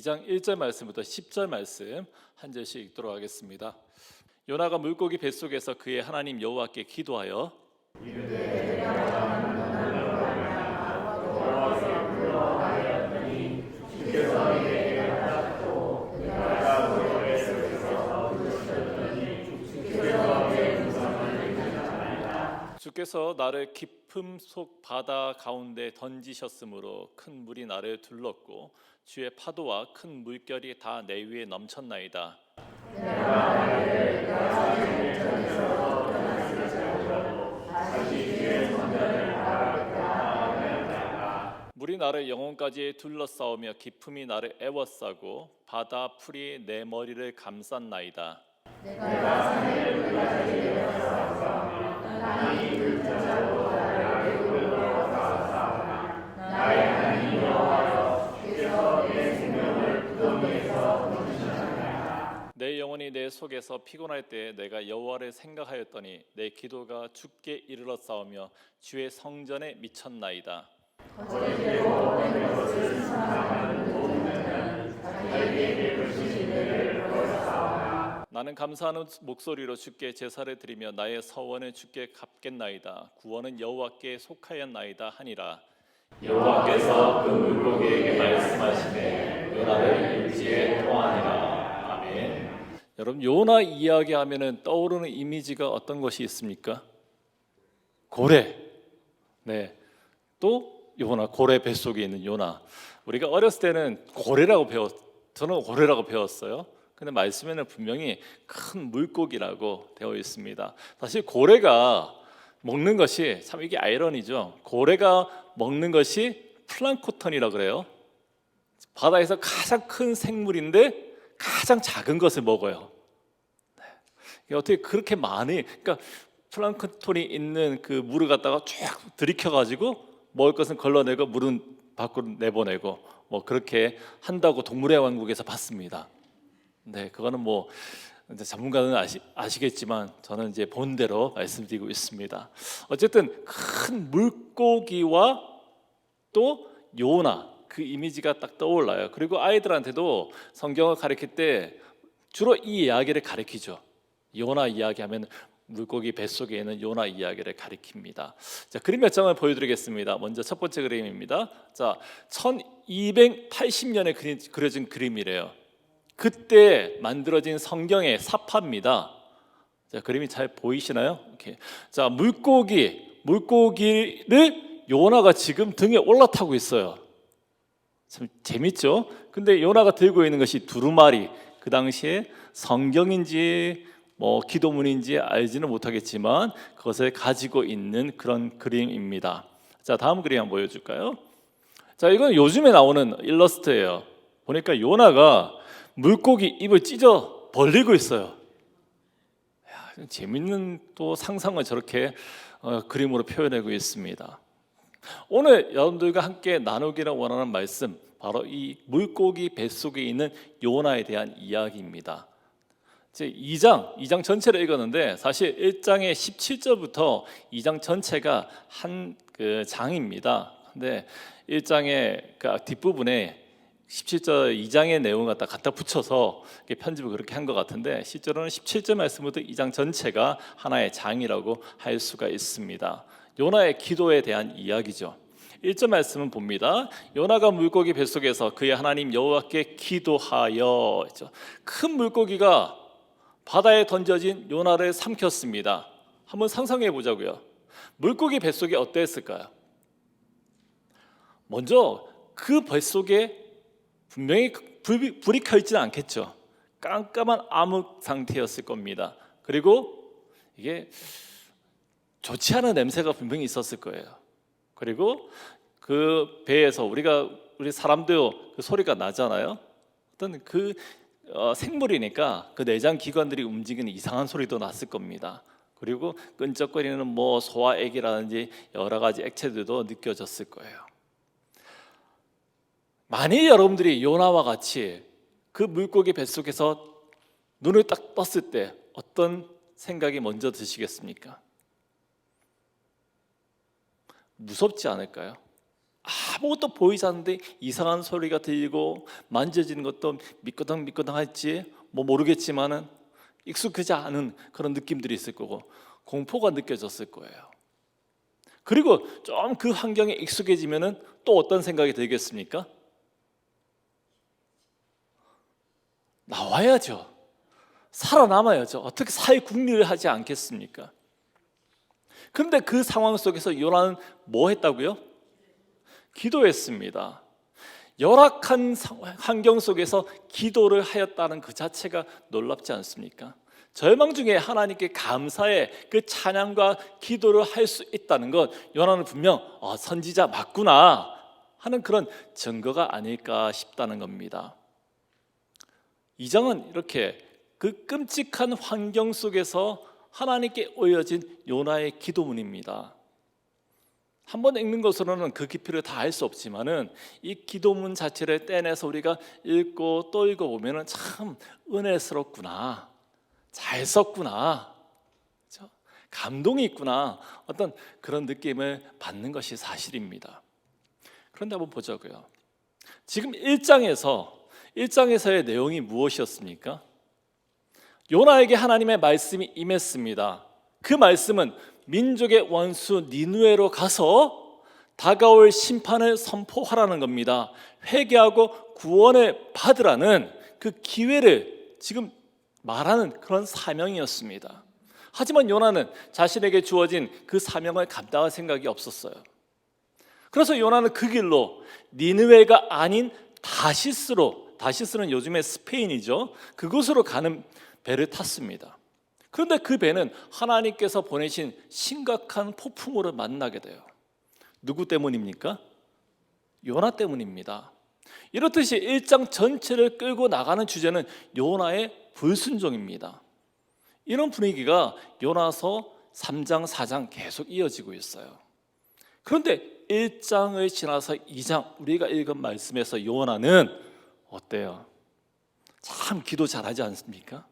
2장 1절 말씀부터 10절 말씀 한 절씩 읽도록 하겠습니다. 요나가 물고기 뱃속에서 그의 하나님 여호와께 기도하여 주께서 나를 깊음 속 바다 가운데 던지셨으므로 큰 물이 나를 둘렀고 주의 파도와 큰 물결이 다 내 위에 넘쳤나이다. 물이 나를 영혼까지 둘러싸우며 깊음이 나를 애워싸고 바다 풀이 내 머리를 감쌌나이다. 내 영혼이 내 속에서 피곤할 때 내가 여호와를 생각하였더니 내 기도가 주께 이르러 싸우며 주의 성전에 미쳤나이다. 나는 감사하는 목소리로 주께 제사를 드리며 나의 서원을 주께 갚겠나이다. 구원은 여호와께 속하였나이다 하니라. 여호와께서 그 물고기에게 말씀하시되 요나를 일지에 토하니라. 아멘. 여러분, 요나 이야기하면은 떠오르는 이미지가 어떤 것이 있습니까? 고래. 네. 또 요나, 고래 뱃속에 있는 요나. 우리가 어렸을 때는 저는 고래라고 배웠어요. 근데 말씀에는 분명히 큰 물고기라고 되어 있습니다. 사실 고래가 먹는 것이 참 이게 아이러니죠. 고래가 먹는 것이 플랑크톤이라고 그래요. 바다에서 가장 큰 생물인데 가장 작은 것을 먹어요. 이게 어떻게 그렇게 그러니까 플랑크톤이 있는 그 물을 갖다가 쫙 들이켜가지고 먹을 것은 걸러내고 물은 밖으로 내보내고 뭐 그렇게 한다고 동물의 왕국에서 봤습니다. 네, 그거는 뭐 이제 전문가는 아시겠지만 저는 이제 본대로 말씀드리고 있습니다. 어쨌든 큰 물고기와 또 요나 그 이미지가 딱 떠올라요. 그리고 아이들한테도 성경을 가르칠 때 주로 이 이야기를 가르치죠. 요나 이야기하면 물고기 뱃속에 있는 요나 이야기를 가리킵니다. 자, 그림 몇 장을 보여드리겠습니다. 먼저 첫 번째 그림입니다. 자, 1280년에 그려진 그림이래요. 그때 만들어진 성경의 사파입니다. 자, 그림이 잘 보이시나요? 이렇게. 자, 물고기를 요나가 지금 등에 올라타고 있어요. 참 재밌죠? 근데 요나가 들고 있는 것이 두루마리. 그 당시에 성경인지 뭐 기도문인지 알지는 못하겠지만 그것을 가지고 있는 그런 그림입니다. 자, 다음 그림 한번 보여줄까요? 자, 이건 요즘에 나오는 일러스트예요. 보니까 요나가 물고기 입을 찢어 벌리고 있어요. 재밌는 또 상상을 저렇게 그림으로 표현하고 있습니다. 오늘 여러분들과 함께 나누기를 원하는 말씀, 바로 이 물고기 뱃속에 있는 요나에 대한 이야기입니다. 2장 전체를 읽었는데 사실 1장의 17절부터 2장 전체가 한 그 장입니다. 근데 1장의 그 뒷부분에 17절 2장의 내용을 갖다 붙여서 편집을 그렇게 한 것 같은데 실제로는 17절 말씀부터 2장 전체가 하나의 장이라고 할 수가 있습니다. 요나의 기도에 대한 이야기죠. 1절 말씀은 봅니다. 요나가 물고기 뱃속에서 그의 하나님 여호와께 기도하여. 큰 물고기가 바다에 던져진 요나를 삼켰습니다. 한번 상상해 보자고요. 물고기 뱃속이 어땠을까요? 먼저 그 뱃속에 분명히 불이 켜 있지는 않겠죠. 깜깜한 암흑 상태였을 겁니다. 그리고 이게 좋지 않은 냄새가 분명히 있었을 거예요. 그리고 그 배에서 우리 사람도 그 소리가 나잖아요. 어떤 그 생물이니까 그 내장 기관들이 움직이는 이상한 소리도 났을 겁니다. 그리고 끈적거리는 뭐 소화액이라든지 여러 가지 액체들도 느껴졌을 거예요. 만일 여러분들이 요나와 같이 그 물고기 뱃속에서 눈을 딱 떴을 때 어떤 생각이 먼저 드시겠습니까? 무섭지 않을까요? 아무것도 보이지 않는데 이상한 소리가 들리고 만져지는 것도 미끄덩미끄덩할지 모르겠지만은 익숙하지 않은 그런 느낌들이 있을 거고 공포가 느껴졌을 거예요. 그리고 좀 그 환경에 익숙해지면은 또 어떤 생각이 들겠습니까? 나와야죠. 살아남아야죠. 어떻게 사회 국리를 하지 않겠습니까? 그런데 그 상황 속에서 요나는 뭐 했다고요? 기도했습니다. 열악한 환경 속에서 기도를 하였다는 그 자체가 놀랍지 않습니까? 절망 중에 하나님께 감사의 그 찬양과 기도를 할 수 있다는 것, 요나는 분명 선지자 맞구나 하는 그런 증거가 아닐까 싶다는 겁니다. 2장은 이렇게 그 끔찍한 환경 속에서 하나님께 올려진 요나의 기도문입니다. 한번 읽는 것으로는 그 깊이를 다 알 수 없지만은 이 기도문 자체를 떼내서 우리가 읽고 또 읽어보면은 참 은혜스럽구나, 잘 썼구나, 그렇죠? 감동이 있구나, 어떤 그런 느낌을 받는 것이 사실입니다. 그런데 한번 보자고요. 지금 1장에서의 내용이 무엇이었습니까? 요나에게 하나님의 말씀이 임했습니다. 그 말씀은 민족의 원수 니느웨로 가서 다가올 심판을 선포하라는 겁니다. 회개하고 구원을 받으라는 그 기회를 지금 말하는 그런 사명이었습니다. 하지만 요나는 자신에게 주어진 그 사명을 감당할 생각이 없었어요. 그래서 요나는 그 길로 니느웨가 아닌 다시스는 요즘의 스페인이죠. 그곳으로 가는 배를 탔습니다. 그런데 그 배는 하나님께서 보내신 심각한 폭풍우를 만나게 돼요. 누구 때문입니까? 요나 때문입니다. 이렇듯이 1장 전체를 끌고 나가는 주제는 요나의 불순종입니다. 이런 분위기가 요나서 3장, 4장 계속 이어지고 있어요. 그런데 1장을 지나서 2장 우리가 읽은 말씀에서 요나는 어때요? 참 기도 잘하지 않습니까?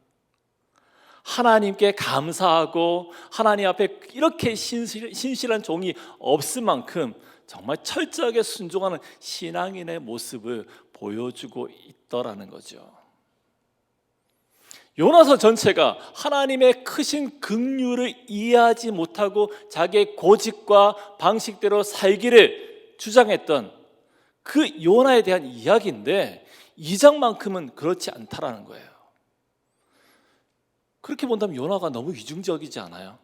하나님께 감사하고 하나님 앞에 이렇게 신실한 종이 없을 만큼 정말 철저하게 순종하는 신앙인의 모습을 보여주고 있더라는 거죠. 요나서 전체가 하나님의 크신 긍휼을 이해하지 못하고 자기의 고집과 방식대로 살기를 주장했던 그 요나에 대한 이야기인데 2장만큼은 그렇지 않다라는 거예요. 그렇게 본다면 요나가 너무 이중적이지 않아요?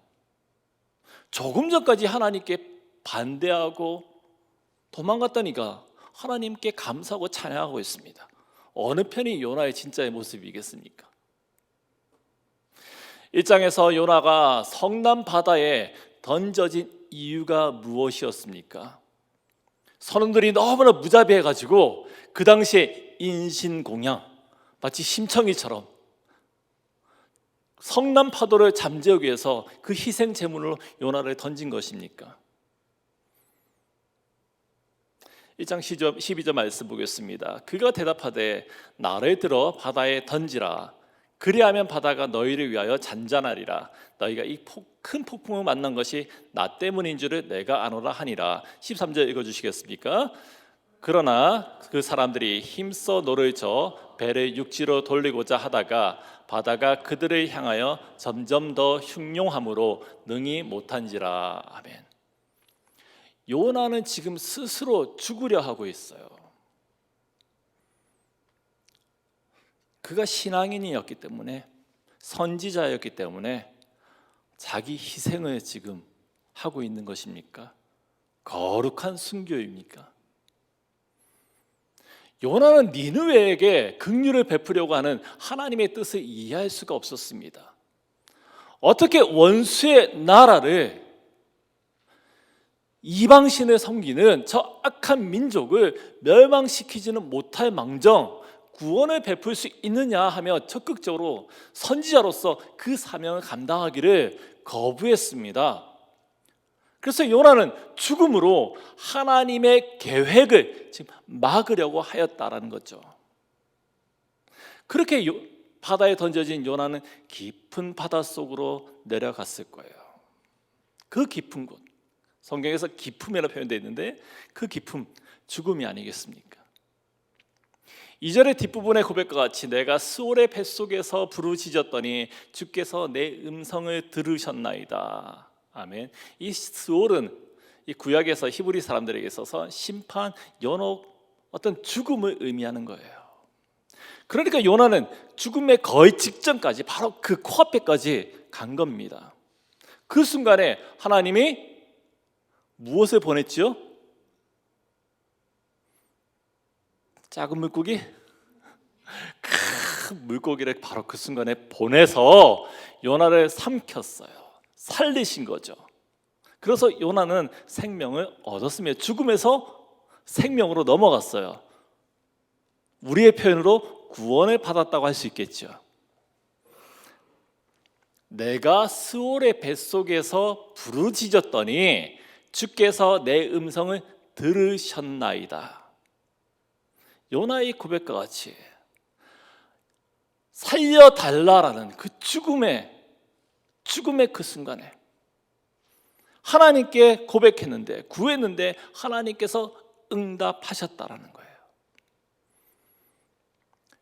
조금 전까지 하나님께 반대하고 도망갔다니까 하나님께 감사하고 찬양하고 있습니다. 어느 편이 요나의 진짜의 모습이겠습니까? 1장에서 요나가 성남 바다에 던져진 이유가 무엇이었습니까? 선원들이 너무나 무자비해가지고 그 당시에 인신공양, 마치 심청이처럼 성남 파도를 잠재우기 위해서 그 희생 제물로 요나를 던진 것입니까? 1장 12절 말씀 보겠습니다. 그가 대답하되 나를 들어 바다에 던지라. 그리하면 바다가 너희를 위하여 잔잔하리라. 너희가 이 큰 폭풍을 만난 것이 나 때문인 줄을 내가 아노라 하니라. 13절 읽어주시겠습니까? 그러나 그 사람들이 힘써 노를 저 배를 육지로 돌리고자 하다가 바다가 그들을 향하여 점점 더 흉용함으로 능히 못한지라. 아멘. 요나는 지금 스스로 죽으려 하고 있어요. 그가 신앙인이었기 때문에, 선지자였기 때문에 자기 희생을 지금 하고 있는 것입니까? 거룩한 순교입니까? 요나는 니느웨에게 긍휼을 베푸려고 하는 하나님의 뜻을 이해할 수가 없었습니다. 어떻게 원수의 나라를, 이방신을 섬기는 저 악한 민족을 멸망시키지는 못할 망정 구원을 베풀 수 있느냐 하며 적극적으로 선지자로서 그 사명을 감당하기를 거부했습니다. 그래서 요나는 죽음으로 하나님의 계획을 지금 막으려고 하였다라는 거죠. 그렇게 바다에 던져진 요나는 깊은 바다 속으로 내려갔을 거예요. 그 깊은 곳, 성경에서 기품이라고 표현되어 있는데 그 기품, 죽음이 아니겠습니까? 2절의 뒷부분의 고백과 같이 내가 스올의 뱃속에서 부르짖었더니 주께서 내 음성을 들으셨나이다. 아멘. 이 스올은 이 구약에서 히브리 사람들에게 있어서 심판, 연옥, 어떤 죽음을 의미하는 거예요. 그러니까 요나는 죽음의 거의 직전까지 바로 그 코앞에까지 간 겁니다. 그 순간에 하나님이 무엇을 보냈죠? 작은 물고기? 큰 물고기를 바로 그 순간에 보내서 요나를 삼켰어요. 살리신 거죠. 그래서 요나는 생명을 얻었으며 죽음에서 생명으로 넘어갔어요. 우리의 표현으로 구원을 받았다고 할 수 있겠죠. 내가 스올의 뱃속에서 부르짖었더니 주께서 내 음성을 들으셨나이다. 요나의 고백과 같이 살려달라라는 그 죽음의 그 순간에 하나님께 고백했는데, 구했는데 하나님께서 응답하셨다라는 거예요.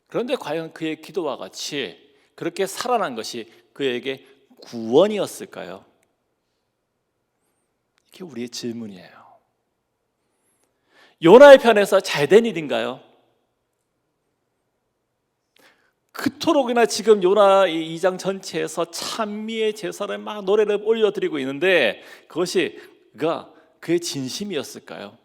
그런데 과연 그의 기도와 같이 그렇게 살아난 것이 그에게 구원이었을까요? 이게 우리의 질문이에요. 요나의 편에서 잘된 일인가요? 그토록이나 지금 요나 2장 전체에서 찬미의 제사를 막 노래를 올려드리고 있는데 그것이 그의 진심이었을까요?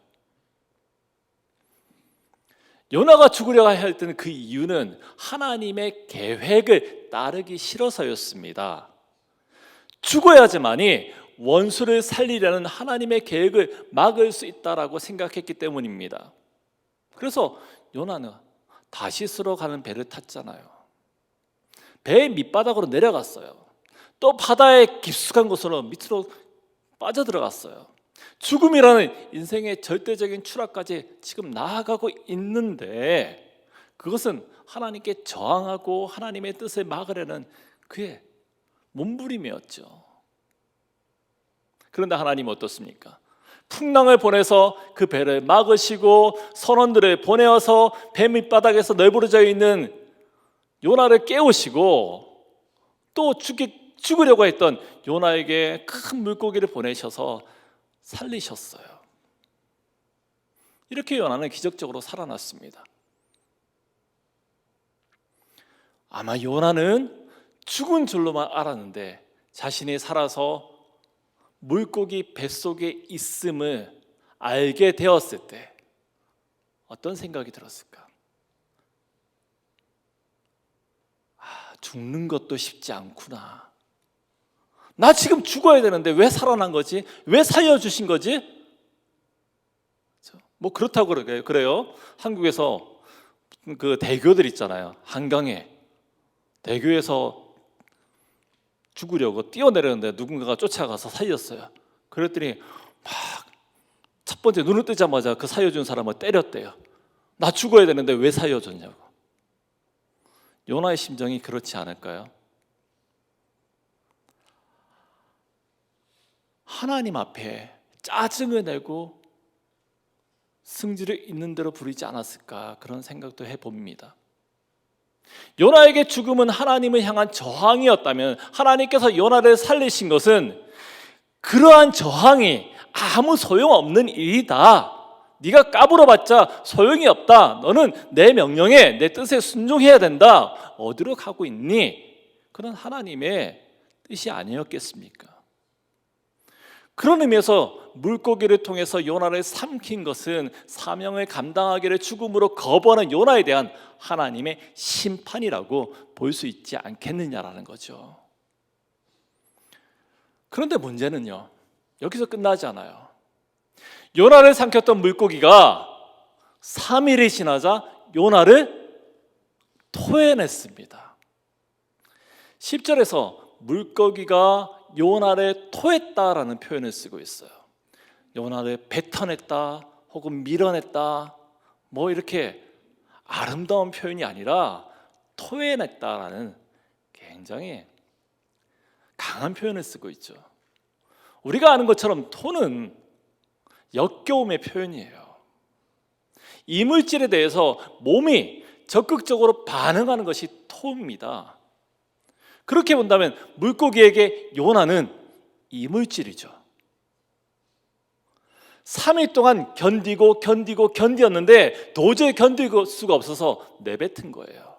요나가 죽으려고 할 때는 그 이유는 하나님의 계획을 따르기 싫어서였습니다. 죽어야지만이 원수를 살리려는 하나님의 계획을 막을 수 있다라고 생각했기 때문입니다. 그래서 요나는 다시스로 가는 배를 탔잖아요. 배의 밑바닥으로 내려갔어요. 또 바다의 깊숙한 곳으로 밑으로 빠져들어갔어요. 죽음이라는 인생의 절대적인 추락까지 지금 나아가고 있는데 그것은 하나님께 저항하고 하나님의 뜻을 막으려는 그의 몸부림이었죠. 그런데 하나님은 어떻습니까? 풍랑을 보내서 그 배를 막으시고 선원들을 보내어서 배 밑바닥에서 널브러져 있는 요나를 깨우시고 또 죽으려고 했던 요나에게 큰 물고기를 보내셔서 살리셨어요. 이렇게 요나는 기적적으로 살아났습니다. 아마 요나는 죽은 줄로만 알았는데 자신이 살아서 물고기 뱃속에 있음을 알게 되었을 때 어떤 생각이 들었을까? 죽는 것도 쉽지 않구나. 나 지금 죽어야 되는데 왜 살아난 거지? 왜 살려주신 거지? 뭐 그렇다고 그래요. 한국에서 그 대교들 있잖아요. 한강에 대교에서 죽으려고 뛰어내렸는데 누군가가 쫓아가서 살렸어요. 그랬더니 막 첫 번째 눈을 뜨자마자 그 살려준 사람을 때렸대요. 나 죽어야 되는데 왜 살려줬냐고. 요나의 심정이 그렇지 않을까요? 하나님 앞에 짜증을 내고 승질을 있는 대로 부리지 않았을까, 그런 생각도 해봅니다. 요나에게 죽음은 하나님을 향한 저항이었다면 하나님께서 요나를 살리신 것은 그러한 저항이 아무 소용없는 일이다. 네가 까불어봤자 소용이 없다. 너는 내 명령에, 내 뜻에 순종해야 된다. 어디로 가고 있니? 그런 하나님의 뜻이 아니었겠습니까? 그런 의미에서 물고기를 통해서 요나를 삼킨 것은 사명을 감당하기를 죽음으로 거부하는 요나에 대한 하나님의 심판이라고 볼 수 있지 않겠느냐라는 거죠. 그런데 문제는요, 여기서 끝나지 않아요. 요나를 삼켰던 물고기가 3일이 지나자 요나를 토해냈습니다. 10절에서 물고기가 요나를 토했다라는 표현을 쓰고 있어요. 요나를 뱉어냈다 혹은 밀어냈다, 뭐 이렇게 아름다운 표현이 아니라 토해냈다라는 굉장히 강한 표현을 쓰고 있죠. 우리가 아는 것처럼 토는 역겨움의 표현이에요. 이물질에 대해서 몸이 적극적으로 반응하는 것이 토입니다. 그렇게 본다면 물고기에게 요나는 이물질이죠. 3일 동안 견디었는데 도저히 견딜 수가 없어서 내뱉은 거예요.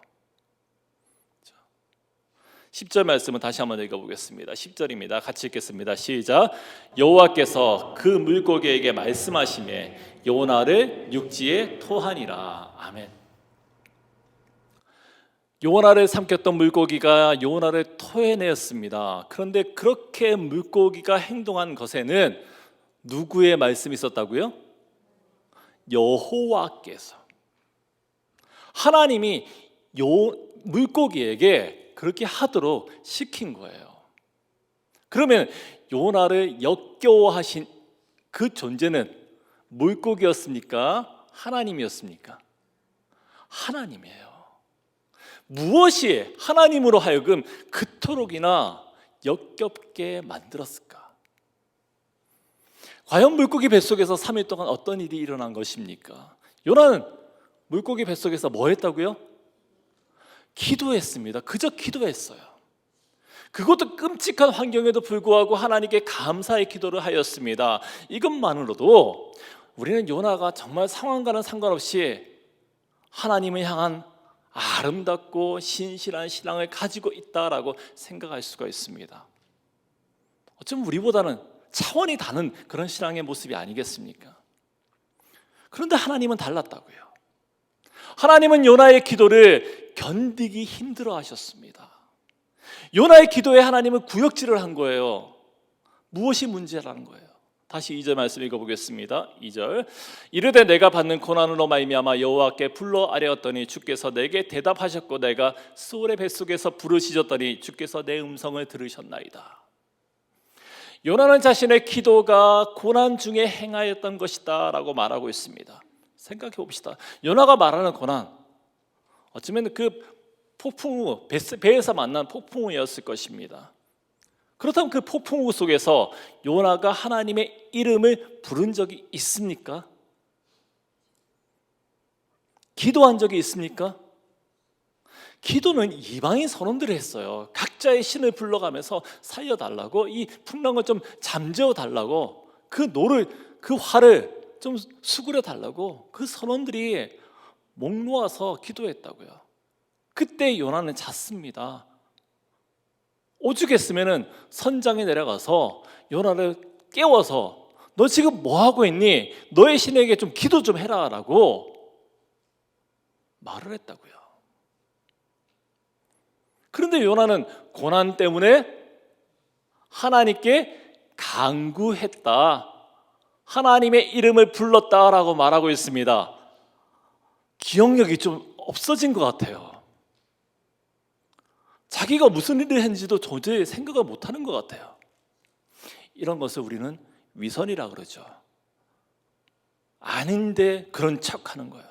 10절 말씀은 다시 한번 읽어보겠습니다. 10절입니다. 같이 읽겠습니다. 시작. 여호와께서 그 물고기에게 말씀하시매 요나를 육지에 토하니라. 아멘. 요나를 삼켰던 물고기가 요나를 토해내었습니다. 그런데 그렇게 물고기가 행동한 것에는 누구의 말씀이 있었다고요? 여호와께서. 하나님이 물고기에게 그렇게 하도록 시킨 거예요. 그러면 요나를 역겨워하신 그 존재는 물고기였습니까? 하나님이었습니까? 하나님이에요. 무엇이 하나님으로 하여금 그토록이나 역겹게 만들었을까? 과연 물고기 뱃속에서 3일 동안 어떤 일이 일어난 것입니까? 요나는 물고기 뱃속에서 뭐 했다고요? 기도했습니다. 그저 기도했어요. 그것도 끔찍한 환경에도 불구하고 하나님께 감사의 기도를 하였습니다. 이것만으로도 우리는 요나가 정말 상황과는 상관없이 하나님을 향한 아름답고 신실한 신앙을 가지고 있다라고 생각할 수가 있습니다. 어쩌면 우리보다는 차원이 다른 그런 신앙의 모습이 아니겠습니까? 그런데 하나님은 달랐다고요. 하나님은 요나의 기도를 견디기 힘들어 하셨습니다. 요나의 기도에 하나님은 구역질을 한 거예요. 무엇이 문제라는 거예요? 다시 2절 말씀 읽어보겠습니다. 2절. 이르되 내가 받는 고난으로 말미암아 여호와께 불러 아뢰었더니 주께서 내게 대답하셨고 내가 스올의 뱃속에서 부르짖었더니 주께서 내 음성을 들으셨나이다. 요나는 자신의 기도가 고난 중에 행하였던 것이다 라고 말하고 있습니다. 생각해 봅시다. 요나가 말하는 고난, 어쩌면 그 폭풍우, 배에서 만난 폭풍우였을 것입니다. 그렇다면 그 폭풍우 속에서 요나가 하나님의 이름을 부른 적이 있습니까? 기도한 적이 있습니까? 기도는 이방인 선원들이 했어요. 각자의 신을 불러가면서 살려달라고, 이 풍랑을 좀 잠재워달라고, 그 화를 좀 수그려달라고 그 선원들이 목 놓아서 기도했다고요. 그때 요나는 잤습니다. 오죽했으면 선장에 내려가서 요나를 깨워서 너 지금 뭐하고 있니? 너의 신에게 좀 기도 좀 해라 라고 말을 했다고요. 그런데 요나는 고난 때문에 하나님께 간구했다, 하나님의 이름을 불렀다라고 말하고 있습니다. 기억력이 좀 없어진 것 같아요. 자기가 무슨 일을 했는지도 도저히 생각을 못하는 것 같아요. 이런 것을 우리는 위선이라 그러죠. 아닌데 그런 척하는 거예요.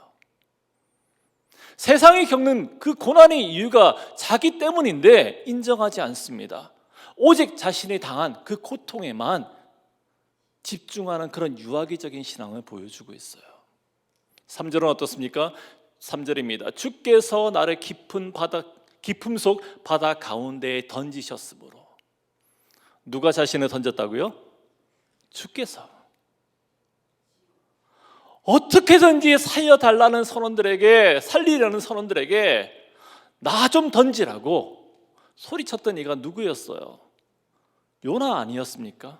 세상이 겪는 그 고난의 이유가 자기 때문인데 인정하지 않습니다. 오직 자신이 당한 그 고통에만 집중하는 그런 유아기적인 신앙을 보여주고 있어요. 3절은 어떻습니까? 3절입니다. 주께서 나를 깊음 속 바다 가운데에 던지셨으므로. 누가 자신을 던졌다고요? 주께서. 어떻게든지 살려달라는 선원들에게, 살리려는 선원들에게 나 좀 던지라고 소리쳤던 이가 누구였어요? 요나 아니었습니까?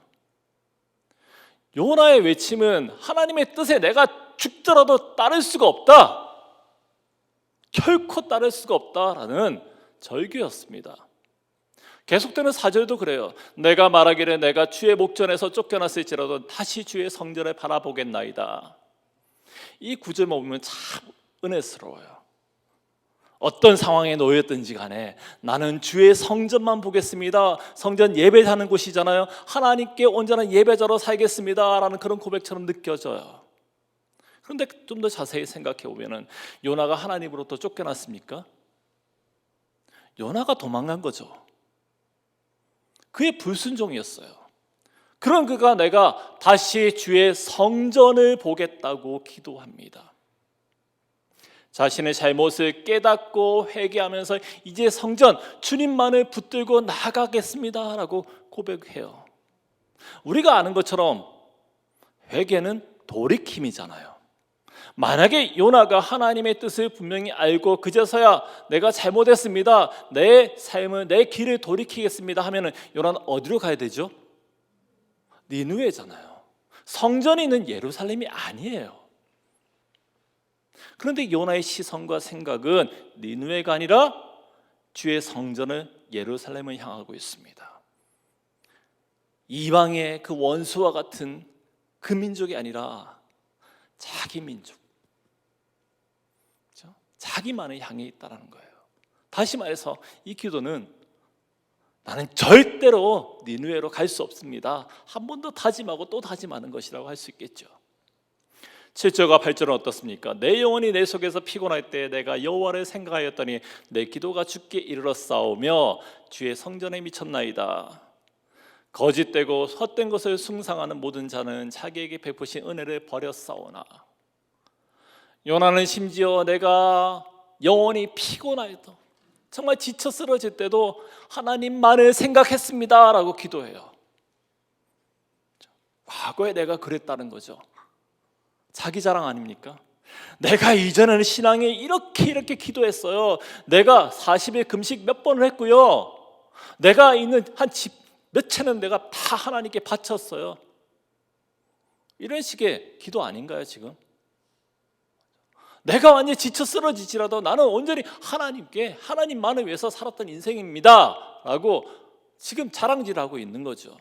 요나의 외침은 하나님의 뜻에 내가 죽더라도 따를 수가 없다, 결코 따를 수가 없다라는 절규였습니다. 계속되는 4절도 그래요. 내가 말하기를 내가 주의 목전에서 쫓겨났을지라도 다시 주의 성전을 바라보겠나이다. 이 구절만 보면 참 은혜스러워요. 어떤 상황에 놓였든지 간에 나는 주의 성전만 보겠습니다. 성전 예배하는 곳이잖아요. 하나님께 온전한 예배자로 살겠습니다 라는 그런 고백처럼 느껴져요. 그런데 좀 더 자세히 생각해 보면 요나가 하나님으로부터 쫓겨났습니까? 요나가 도망간 거죠. 그의 불순종이었어요. 그런 그가 내가 다시 주의 성전을 보겠다고 기도합니다. 자신의 잘못을 깨닫고 회개하면서 이제 성전 주님만을 붙들고 나가겠습니다 라고 고백해요. 우리가 아는 것처럼 회개는 돌이킴이잖아요. 만약에 요나가 하나님의 뜻을 분명히 알고 그제서야 내가 잘못했습니다, 내 삶을 내 길을 돌이키겠습니다 하면은 요나는 어디로 가야 되죠? 니느웨잖아요. 성전이 있는 예루살렘이 아니에요. 그런데 요나의 시선과 생각은 니느웨가 아니라 주의 성전을 예루살렘을 향하고 있습니다. 이방의 그 원수와 같은 그 민족이 아니라 자기 민족, 그렇죠? 자기만을 향해 있다는 거예요. 다시 말해서 이 기도는 나는 절대로 니느웨로 갈 수 없습니다, 한 번 더 다짐하고 또 다짐하는 것이라고 할 수 있겠죠. 7절과 8절은 어떻습니까? 내 영혼이 내 속에서 피곤할 때 내가 여호와를 생각하였더니 내 기도가 주께 이르러 싸우며 주의 성전에 미쳤나이다. 거짓되고 헛된 것을 숭상하는 모든 자는 자기에게 베푸신 은혜를 버렸사오나. 요나는 심지어 내가 영혼이 피곤하여도 정말 지쳐 쓰러질 때도 하나님만을 생각했습니다 라고 기도해요. 과거에 내가 그랬다는 거죠. 자기 자랑 아닙니까? 내가 이전에는 신앙에 이렇게 기도했어요. 내가 40일 금식 몇 번을 했고요. 내가 있는 한 집 몇 채는 내가 다 하나님께 바쳤어요. 이런 식의 기도 아닌가요 지금? 내가 완전히 지쳐 쓰러지지라도 나는 온전히 하나님께, 하나님만을 위해서 살았던 인생입니다 라고 지금 자랑질하고 있는 거죠.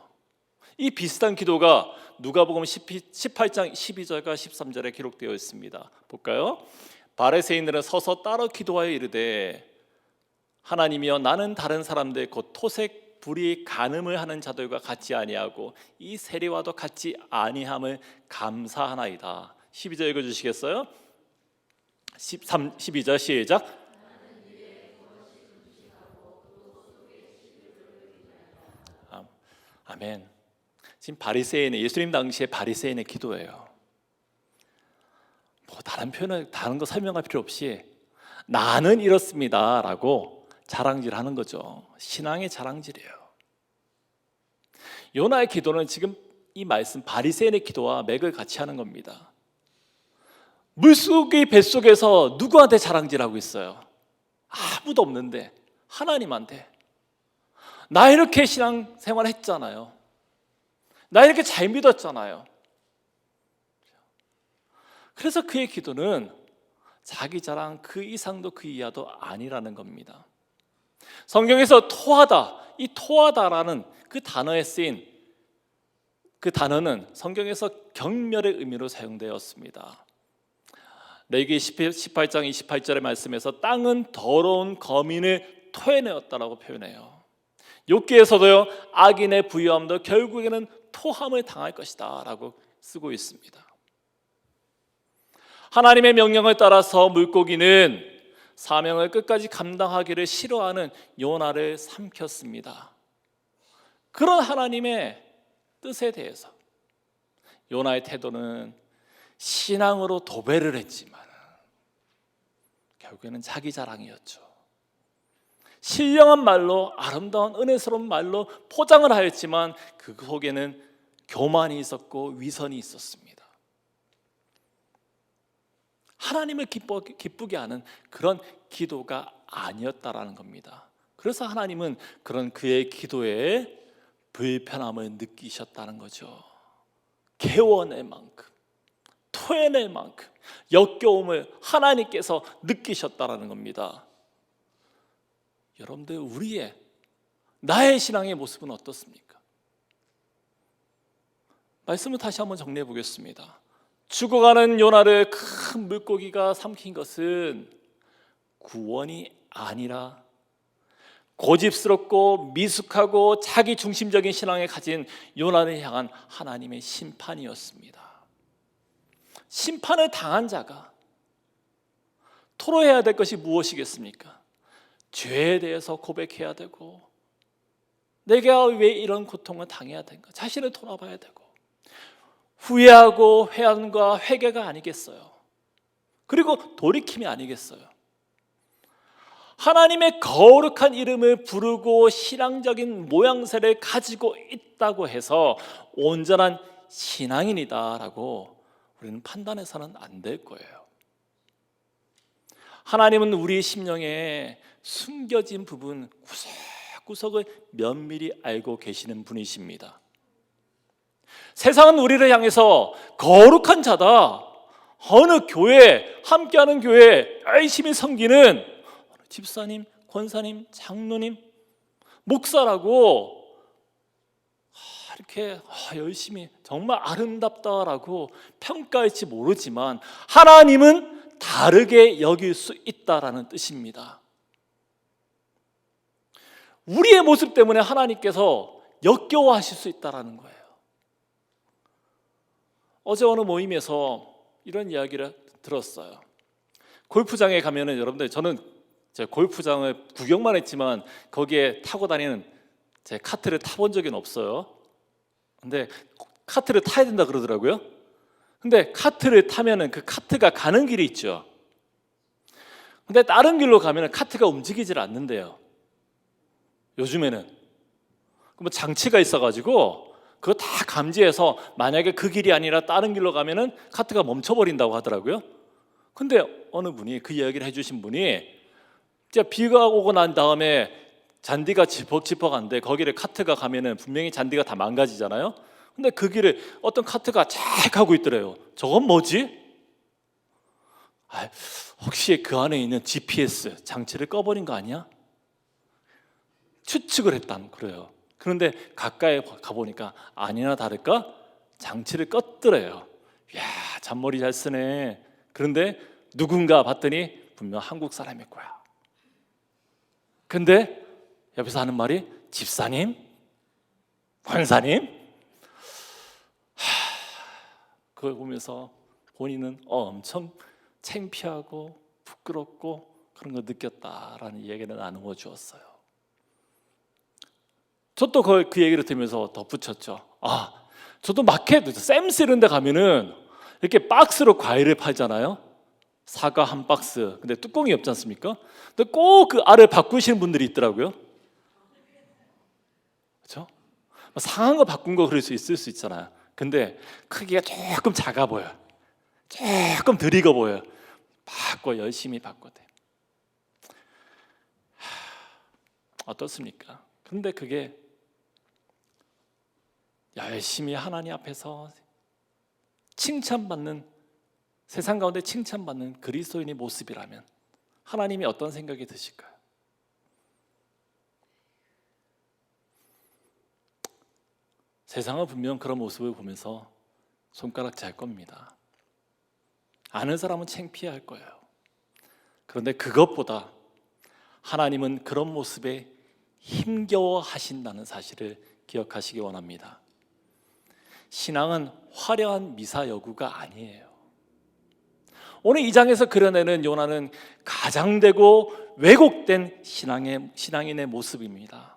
이 비슷한 기도가 누가복음 18장 12절과 13절에 기록되어 있습니다. 볼까요? 바리새인들은 서서 따로 기도하여 이르되 하나님이여 나는 다른 사람들 곧 토색 불이 간음을 하는 자들과 같지 아니하고 이 세리와도 같지 아니함을 감사하나이다. 12절 읽어주시겠어요? 12절 시작. 아멘. 지금 바리새인의, 예수님 당시의 바리새인의 기도예요. 뭐 다른 표현을, 다른 거 설명할 필요 없이 나는 이렇습니다라고 자랑질하는 거죠. 신앙의 자랑질이에요. 요나의 기도는 지금 이 말씀 바리새인의 기도와 맥을 같이 하는 겁니다. 물속의 뱃속에서 누구한테 자랑질하고 있어요? 아무도 없는데 하나님한테. 나 이렇게 신앙생활 했잖아요. 나 이렇게 잘 믿었잖아요. 그래서 그의 기도는 자기 자랑 그 이상도 그 이하도 아니라는 겁니다. 성경에서 토하다, 이 토하다라는 그 단어에 쓰인 그 단어는 성경에서 경멸의 의미로 사용되었습니다. 레위기 18장 28절의 말씀에서 땅은 더러운 거민을 토해내었다라고 표현해요. 욥기에서도요, 악인의 부유함도 결국에는 토함을 당할 것이다 라고 쓰고 있습니다. 하나님의 명령을 따라서 물고기는 사명을 끝까지 감당하기를 싫어하는 요나를 삼켰습니다. 그런 하나님의 뜻에 대해서 요나의 태도는 신앙으로 도배를 했지만 결국에는 자기 자랑이었죠. 신령한 말로, 아름다운 은혜스러운 말로 포장을 하였지만 그 속에는 교만이 있었고 위선이 있었습니다. 하나님을 기쁘게 하는 그런 기도가 아니었다라는 겁니다. 그래서 하나님은 그런 그의 기도에 불편함을 느끼셨다는 거죠. 개워낼 만큼, 토해낼 만큼 역겨움을 하나님께서 느끼셨다라는 겁니다. 여러분들, 우리의 나의 신앙의 모습은 어떻습니까? 말씀을 다시 한번 정리해 보겠습니다. 죽어가는 요나를 큰 물고기가 삼킨 것은 구원이 아니라 고집스럽고 미숙하고 자기 중심적인 신앙에 가진 요나를 향한 하나님의 심판이었습니다. 심판을 당한 자가 토로해야 될 것이 무엇이겠습니까? 죄에 대해서 고백해야 되고 내가 왜 이런 고통을 당해야 되는가? 자신을 돌아봐야 되고 후회하고 회한과 회개가 아니겠어요? 그리고 돌이킴이 아니겠어요? 하나님의 거룩한 이름을 부르고 신앙적인 모양새를 가지고 있다고 해서 온전한 신앙인이다라고 우리는 판단해서는 안 될 거예요. 하나님은 우리 심령에 숨겨진 부분 구석구석을 면밀히 알고 계시는 분이십니다. 세상은 우리를 향해서 거룩한 자다, 어느 교회, 함께하는 교회 열심히 섬기는 집사님, 권사님, 장로님, 목사라고 이렇게 열심히 정말 아름답다라고 평가할지 모르지만 하나님은 다르게 여길 수 있다라는 뜻입니다. 우리의 모습 때문에 하나님께서 역겨워하실 수 있다라는 거예요. 어제 어느 모임에서 이런 이야기를 들었어요. 골프장에 가면은 여러분들, 저는 제 골프장을 구경만 했지만 거기에 타고 다니는 제 카트를 타본 적은 없어요. 근데 카트를 타야 된다 그러더라고요. 근데 카트를 타면은 그 카트가 가는 길이 있죠. 근데 다른 길로 가면은 카트가 움직이질 않는데요. 요즘에는 뭐 장치가 있어가지고 그거 다 감지해서 만약에 그 길이 아니라 다른 길로 가면은 카트가 멈춰버린다고 하더라고요. 근데 어느 분이 그 이야기를 해주신 분이 이제 비가 오고 난 다음에 잔디가 지퍽지퍽한데 거기를 카트가 가면은 분명히 잔디가 다 망가지잖아요. 근데 그 길을 어떤 카트가 쫙 가고 있더래요. 저건 뭐지? 혹시 그 안에 있는 GPS 장치를 꺼버린 거 아니야? 추측을 했다는 그래요. 그런데 가까이 가보니까 아니나 다를까 장치를 껐더래요. 이야, 잔머리 잘 쓰네. 그런데 누군가 봤더니 분명 한국 사람일 거야. 근데 옆에서 하는 말이 집사님, 권사님. 그걸 보면서 본인은 엄청 창피하고 부끄럽고 그런 걸 느꼈다라는 이야기를 나누어 주었어요. 저도 그 얘기를 들으면서 덧붙였죠. 저도 마켓, 샘스 이런 데 가면은 이렇게 박스로 과일을 팔잖아요. 사과 한 박스. 근데 뚜껑이 없지 않습니까? 근데 꼭 그 알을 바꾸시는 분들이 있더라고요. 그렇죠? 상한 거 바꾼 거 그럴 수 있을 수 있잖아요. 근데 크기가 조금 작아 보여요. 조금 덜 익어 보여요. 열심히 바꿔대. 어떻습니까? 그런데 그게 열심히 하나님 앞에서 칭찬받는, 세상 가운데 칭찬받는 그리스도인의 모습이라면 하나님이 어떤 생각이 드실까요? 세상은 분명 그런 모습을 보면서 손가락 잘 겁니다. 아는 사람은 창피할 거예요. 그런데 그것보다 하나님은 그런 모습에 힘겨워하신다는 사실을 기억하시기 원합니다. 신앙은 화려한 미사여구가 아니에요. 오늘 이 장에서 그려내는 요나는 가장되고 왜곡된 신앙인의 모습입니다.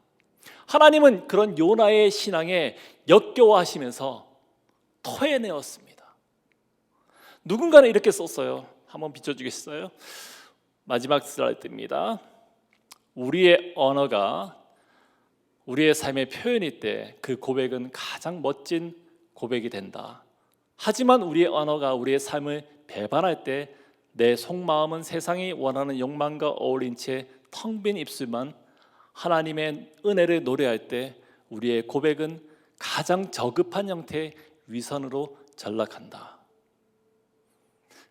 하나님은 그런 요나의 신앙에 역겨워하시면서 토해내었습니다. 누군가는 이렇게 썼어요. 한번 비춰주겠어요? 마지막 슬라이드입니다. 우리의 언어가 우리의 삶의 표현일 때 그 고백은 가장 멋진 고백이 된다. 하지만 우리의 언어가 우리의 삶을 배반할 때 내 속마음은 세상이 원하는 욕망과 어울린 채 텅 빈 입술만 하나님의 은혜를 노래할 때 우리의 고백은 가장 저급한 형태의 위선으로 전락한다.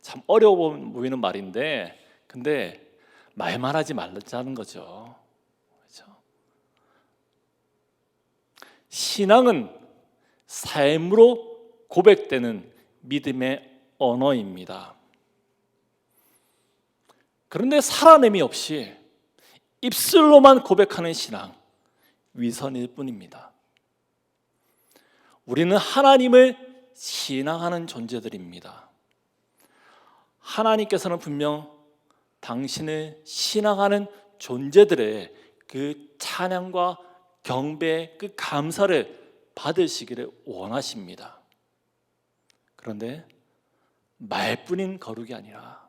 참 어려워 보이는 말인데 근데 말만 하지 말자는 거죠. 그렇죠? 신앙은 삶으로 고백되는 믿음의 언어입니다. 그런데 살아냄이 없이 입술로만 고백하는 신앙, 위선일 뿐입니다. 우리는 하나님을 신앙하는 존재들입니다. 하나님께서는 분명 당신을 신앙하는 존재들의 그 찬양과 경배, 그 감사를 받으시기를 원하십니다. 그런데 말뿐인 거룩이 아니라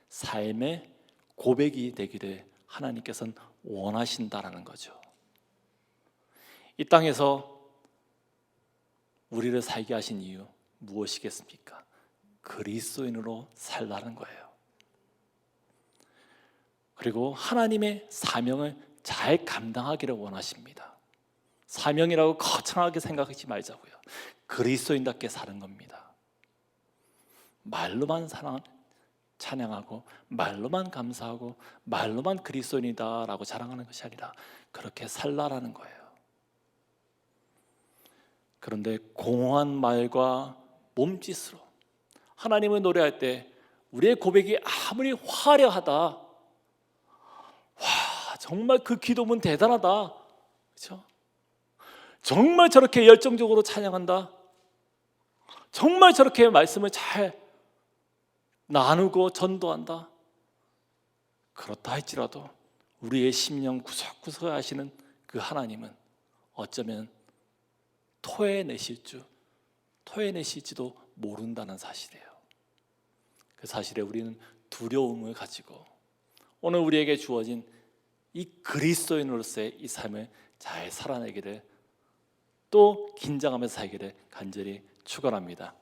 삶의 고백이 되기를 하나님께서는 원하신다라는 거죠. 이 땅에서 우리를 살게 하신 이유 무엇이겠습니까? 그리스도인으로 살라는 거예요. 그리고 하나님의 사명을 잘 감당하기를 원하십니다. 사명이라고 거창하게 생각하지 말자고요. 그리스도인답게 사는 겁니다. 말로만 찬양하고 말로만 감사하고 말로만 그리스도인이다라고 자랑하는 것이 아니라 그렇게 살라라는 거예요. 그런데 공허한 말과 몸짓으로 하나님을 노래할 때 우리의 고백이 아무리 화려하다, 와 정말 그 기도문 대단하다, 그렇죠? 정말 저렇게 열정적으로 찬양한다, 정말 저렇게 말씀을 잘 나누고 전도한다, 그렇다 할지라도 우리의 심령 구석구석을 아시는 그 하나님은 어쩌면 토해내실지도 모른다는 사실이에요. 그 사실에 우리는 두려움을 가지고 오늘 우리에게 주어진 이 그리스도인으로서의 이 삶을 잘 살아내기를, 또 긴장하면서 살기를 간절히 축원합니다.